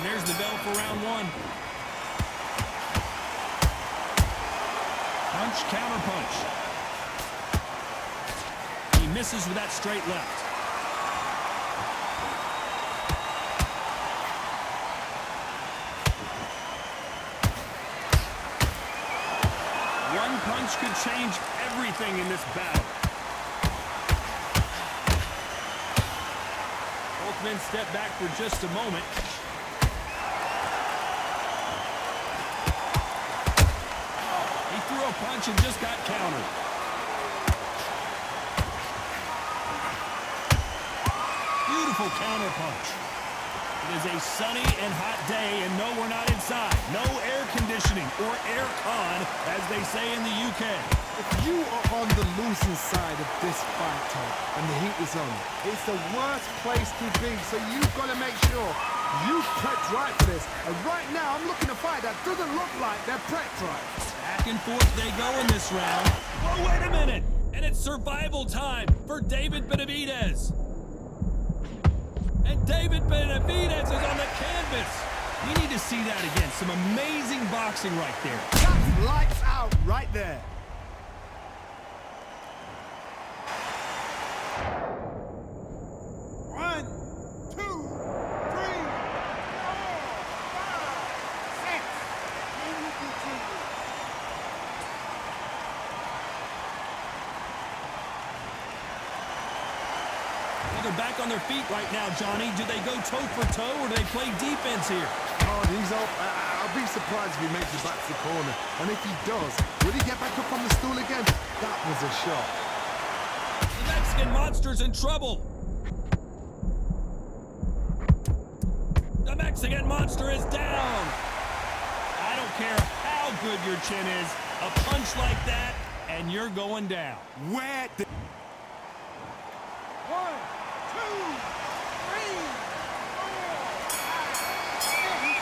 there's the bell for round one. Punch, counter punch. He misses with that straight left. One punch could change everything in this battle. Both men step back for just a moment. He threw a punch and just got countered. Beautiful counter punch. It is a sunny and hot day, and no, we're not inside. No air conditioning or air con, as they say in the UK. If you are on the losing side of this fight, Tom, and the heat is on, it's the worst place to be, so you've got to make sure you prepped right for this. And right now, I'm looking to fight that doesn't look like they're prepped right. Back and forth they go in this round. Oh, wait a minute! And it's survival time for David Benavidez. And David Benavidez is on the canvas. We need to see that again. Some amazing boxing right there. That's lights out right there. One, two, three, four, five, six. Then we continue. Well, they're back on their feet right now, Johnny. Do they go toe for toe or do they play defense here? Oh, he's up. I'll be surprised if he makes it back to the corner. And if he does, will he get back up on the stool again? That was a shot. The Mexican monster's in trouble. The Mexican monster is down. I don't care how good your chin is. A punch like that, and you're going down. Where the... One, two, three, four, five, six.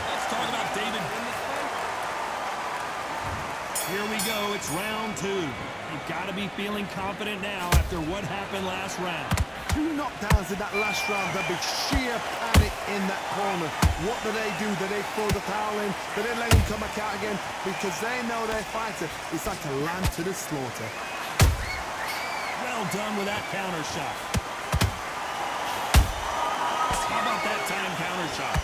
Let's talk about David. Here we go. It's round two. You've got to be feeling confident now after what happened last round. Two knockdowns in that last round. There'll be sheer panic in that corner. What do? Do they throw the towel in? Do they let him come back out again? Because they know their fighter is like a lamb to the slaughter. Well done with that counter shot. How about that time counter shot?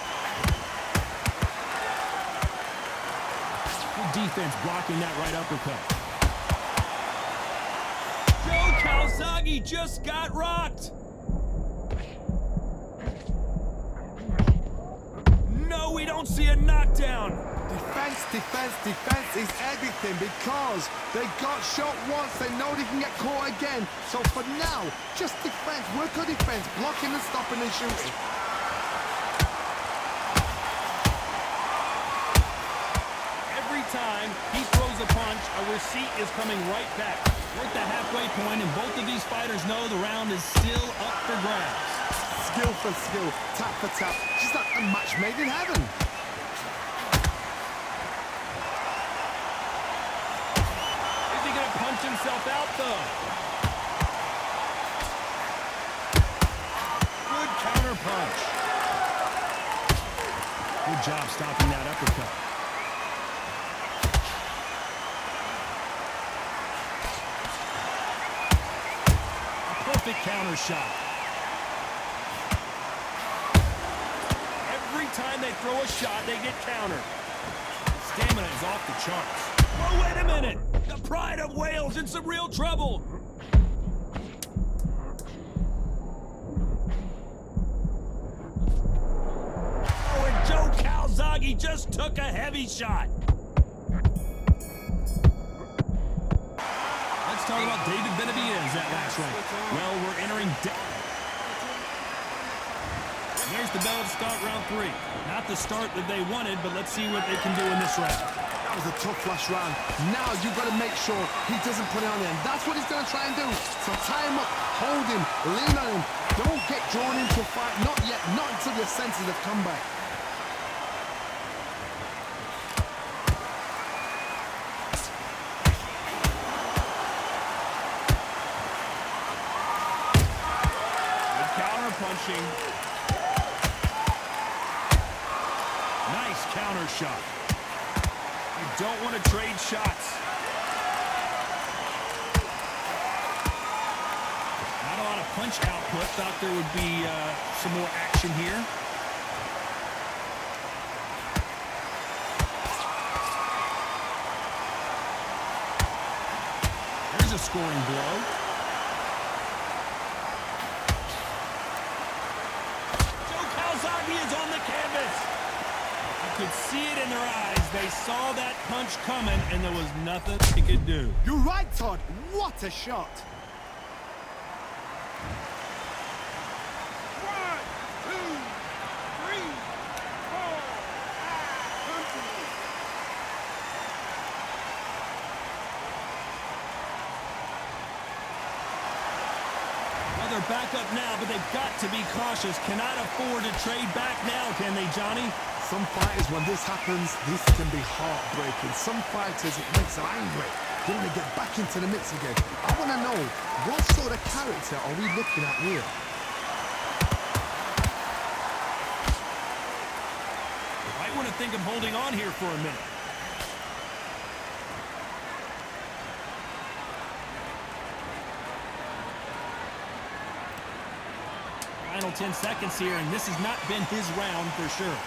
Good defense blocking that right uppercut. Calzaghe just got rocked. No, we don't see a knockdown. Defense, defense, defense is everything because they got shot once. They know they can get caught again. So for now, just defense, work on defense, blocking and stopping and shooting. Every time he throws a punch, a receipt is coming right back. We're at the halfway point, and both of these fighters know the round is still up for grabs. Skill for skill, tap for tap, just like a match made in heaven. Is he going to punch himself out, though? Good counter punch. Good job stopping that uppercut. Perfect counter shot. Every time they throw a shot, they get countered. Stamina is off the charts. Oh, wait a minute! The pride of Wales in some real trouble! Oh, and Joe Calzaghe just took a heavy shot. Let's talk about David Benavidez that last round. Well, we're entering... There's the bell to start round three. Not the start that they wanted, but let's see what they can do in this round. That was a tough last round. Now you've got to make sure he doesn't put it on him. That's what he's going to try and do. So tie him up, hold him, lean on him. Don't get drawn into a fight. Not yet. Not until your senses have come back. pushing. Nice counter shot. You don't want to trade shots. Not a lot of punch output. Thought there would be some more action here. There's a scoring blow. Calzaghe is on the canvas. You could see it in their eyes. They saw that punch coming, and there was nothing they could do. You're right, Todd. What a shot. 1, 2, 3, 4, 5. Well, they're back up now, but they've got to be cautious. Cannot afford to trade back now, can they, Johnny? Some fighters, when this happens, this can be heartbreaking. Some fighters, it makes them angry. They want to get back into the mix again. I want to know, what sort of character are we looking at here? Might want to think of holding on here for a minute. Final 10 seconds here, and this has not been his round for sure.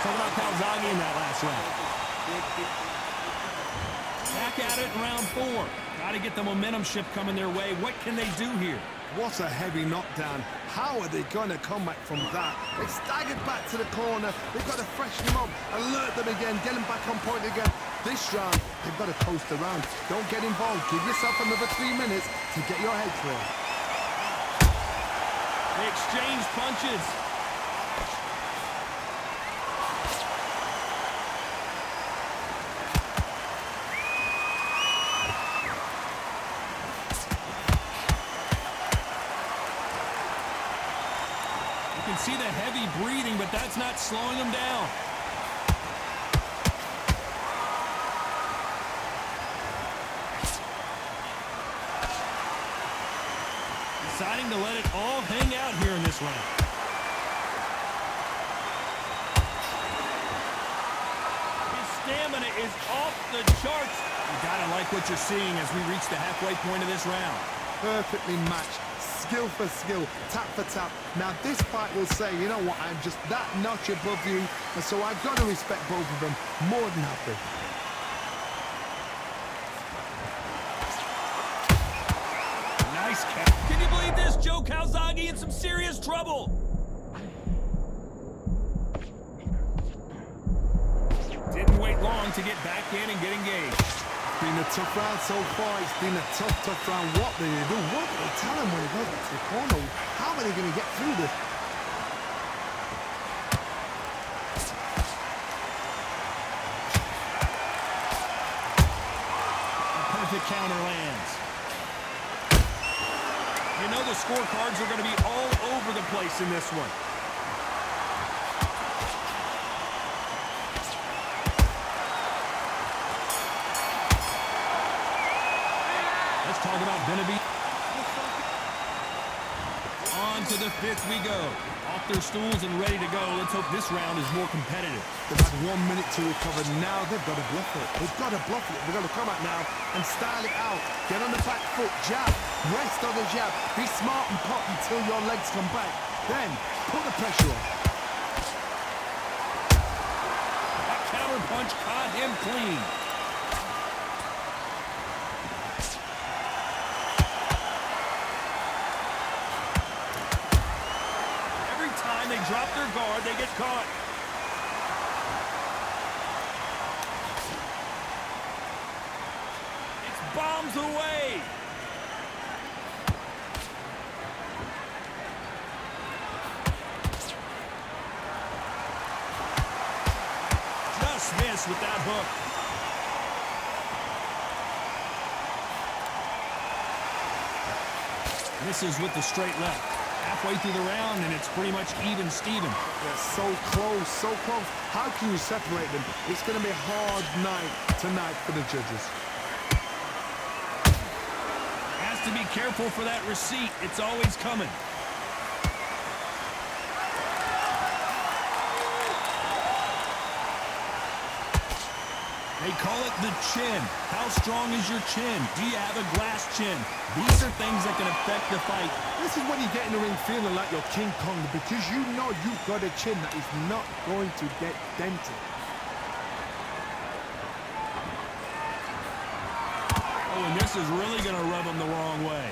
Talk about Calzaghe in that last round. Back at it in round 4. Got to get the momentum shift coming their way. What can they do here? What a heavy knockdown. How are they going to come back from that? They staggered back to the corner. They've got to freshen them up, alert them again, get them back on point again. This round, they've got to coast around. Don't get involved. Give yourself another 3 minutes to get your head clear. They exchange punches. You can see the heavy breathing, but that's not slowing them down. Deciding to let it all hang out here in this round. His stamina is off the charts. You gotta like what you're seeing as we reach the halfway point of this round. Perfectly matched. Skill for skill, tap for tap. Now this fight will say, you know what, I'm just that notch above you, and so I've got to respect both of them more than happy. Nice catch. Can you believe this? Joe Calzaghe in some serious trouble. Didn't wait long to get back in and get engaged. Been a tough round so far. It's been a tough round. What do they do? What do they tell him when he goes back to the corner? How are they going to get through this? A perfect counter lands. You know the scorecards are going to be all over the place in this one. Talk about Benavidez. On to the 5th we go. Off their stools and ready to go. Let's hope this round is more competitive. They've had 1 minute to recover. Now they've got to bluff it. They've got to bluff it. They've got to come out now and style it out. Get on the back foot, jab, rest on the jab. Be smart and pop until your legs come back. Then put the pressure on. That counter punch caught him clean. They drop their guard, they get caught. It's bombs away. Just missed with that hook. Misses with the straight left. Halfway through the round, and it's pretty much even Steven. They're so close, so close. How can you separate them? It's going to be a hard night tonight for the judges. Has to be careful for that receipt. It's always coming. They call it the chin. How strong is your chin? Do you have a glass chin? These are things that can affect the fight. This is when you get in the ring feeling like you're King Kong, because you know you've got a chin that is not going to get dented. Oh, and this is really going to rub him the wrong way.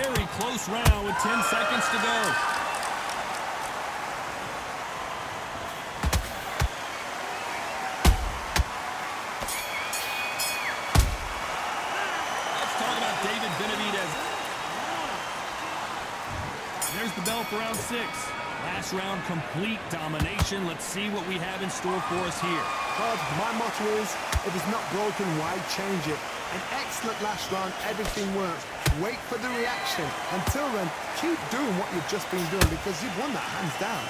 Very close round with 10 seconds to go. David Benavidez. There's the bell for round 6. Last round, complete domination. Let's see what we have in store for us here. Todd, my motto is, if it's not broken, why change it? An excellent last round, everything works. Wait for the reaction. Until then, keep doing what you've just been doing, because you've won that hands down.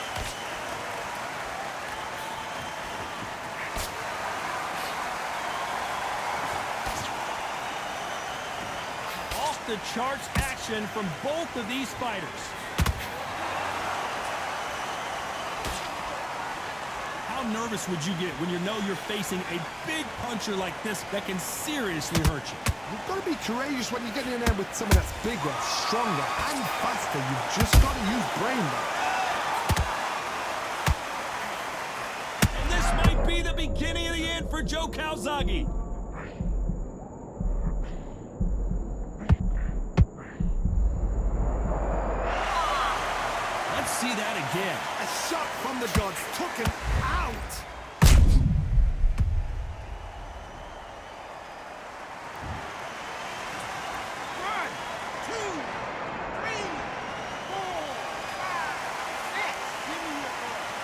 The charts action from both of these fighters. How nervous would you get when you know you're facing a big puncher like this that can seriously hurt you? You've got to be courageous when you get in there with someone that's bigger, stronger, and faster. You've just got to use brain work. And this might be the beginning of the end for Joe Calzaghe. See that again. A shot from the gods took him out. 1, 2, 3, 4, 5, 6. Give me your ball.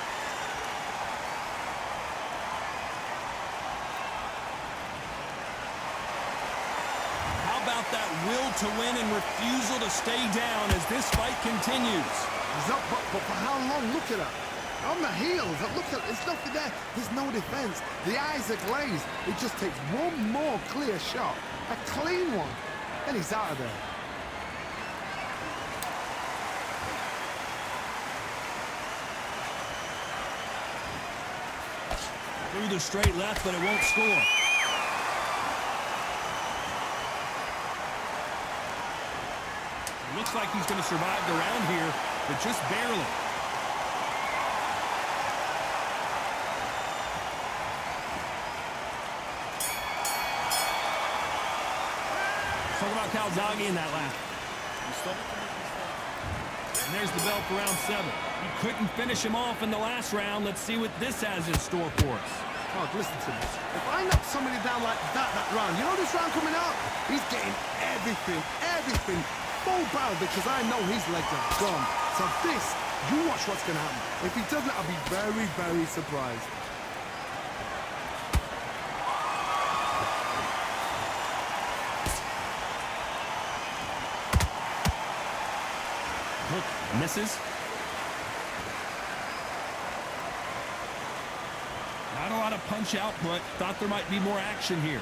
How about that will to win and refusal to stay down as this fight continues? He's up, but for how long? Look at her. On the heels. Look at, there's nothing there. There's no defense. The eyes are glazed. It just takes one more clear shot. A clean one. And he's out of there. Through the straight left, but it won't score. Looks like he's going to survive the round here, but just barely. Talk about Calzaghe in that lap. And there's the bell for round 7. He couldn't finish him off in the last round. Let's see what this has in store for us. Oh, listen to me. If I knock somebody down like that round, you know this round coming out? He's getting everything, full barrel, because I know his legs are gone. So this, you watch what's going to happen. If he doesn't, I'll be very, very surprised. Look, misses. Not a lot of punch output. Thought there might be more action here.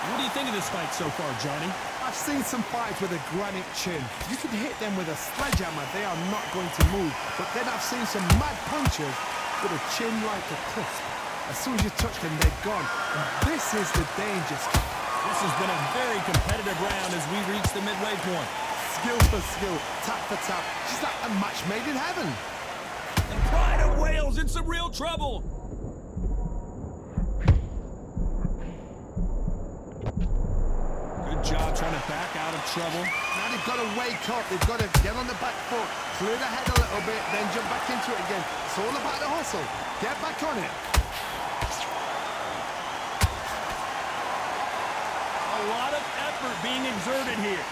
What do you think of this fight so far, Johnny? I've seen some fighters with a granite chin. You can hit them with a sledgehammer, they are not going to move. But then I've seen some mad punchers with a chin like a crisp. As soon as you touch them, they're gone. And this is the danger spot. This has been a very competitive round as we reach the midway point. Skill for skill, tap for tap. She's like a match made in heaven. And Pride of Wales in some real trouble. Good job trying to back out of trouble. Now they've got to wake up. They've got to get on the back foot, clear the head a little bit, then jump back into it again. It's all about the hustle. Get back on it. A lot of effort being exerted here.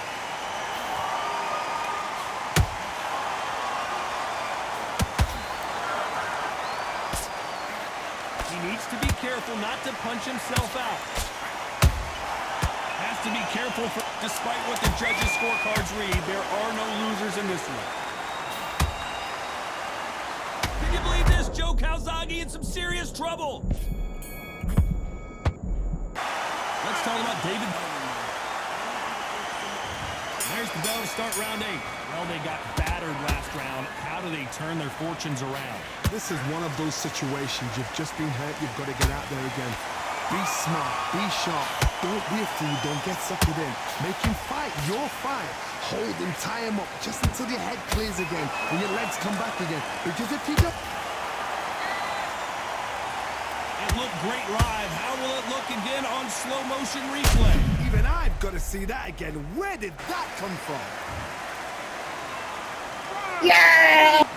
to be careful not to punch himself out. Has to be careful, despite what the judges' scorecards read, there are no losers in this one. Can you believe this? Joe Calzaghe in some serious trouble. Let's talk about David. There's the bell to start round 8. Well, they got battered last round. How do they turn their fortunes around? This is one of those situations. You've just been hurt. You've got to get out there again. Be smart. Be sharp. Don't be a fool. Don't get suckered in. Make him fight your fight. Hold him, tie him up just until your head clears again and your legs come back again. Because if you don't... It looked great live. How will it look again on slow motion replay? Even I've got to see that again. Where did that come from? Yeah!